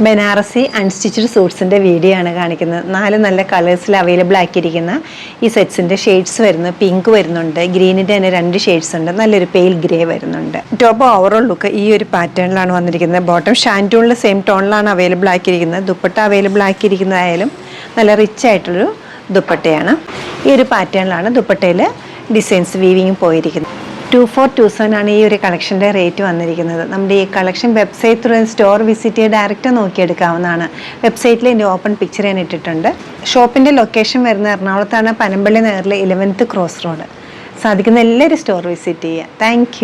Banarasi unstitched സൂട്ട്സിൻ്റെ video ആണ് കാണിക്കുന്നത്. 4 നല്ല കളേഴ്സിൽ അവൈലബിൾ ആക്കിയിരിക്കുന്ന ഈ സെറ്റ്സിൻ്റെ ഷെയ്ഡ്സ് വരുന്നു. പിങ്ക് വരുന്നുണ്ട്, ഗ്രീനിൻ്റെ തന്നെ 2 ഷെയ്ഡ്സ് ഉണ്ട്, നല്ലൊരു പെയിൽ ഗ്രേ വരുന്നുണ്ട്. ടോപ്പ് ഓവറോൾ ലുക്ക് ഈ ഒരു പാറ്റേണിലാണ് വന്നിരിക്കുന്നത്. ബോട്ടം ഷാൻറ്റൂണിൽ സെയിം ടോണിലാണ് അവൈലബിൾ ആക്കിയിരിക്കുന്നത്. ദുപ്പട്ട അവൈലബിൾ ആക്കിയിരിക്കുന്നതായാലും നല്ല റിച്ച് ആയിട്ടുള്ളൊരു ദുപ്പട്ടയാണ്. ഈ ഒരു പാറ്റേണിലാണ് ദുപ്പട്ടയിൽ ഡിസൈൻസ് വീവിങ് പോയിരിക്കുന്നത്. 2427 ആണ് ഈ ഒരു കളക്ഷൻ്റെ റേറ്റ് വന്നിരിക്കുന്നത്. നമ്മുടെ ഈ collection website through store visit ചെയ്ത് ഡയറക്റ്റ് നോക്കിയെടുക്കാവുന്നതാണ്. വെബ്സൈറ്റിൽ ഇതിൻ്റെ ഓപ്പൺ പിക്ചർ ഞാൻ ഇട്ടിട്ടുണ്ട്. ഷോപ്പിൻ്റെ ലൊക്കേഷൻ വരുന്ന എറണാകുളത്താണ്, പനമ്പള്ളി നഗറിലെ 11th ക്രോസ് റോഡ്. സാധിക്കുന്ന എല്ലാവരും സ്റ്റോർ വിസിറ്റ് ചെയ്യുക. താങ്ക്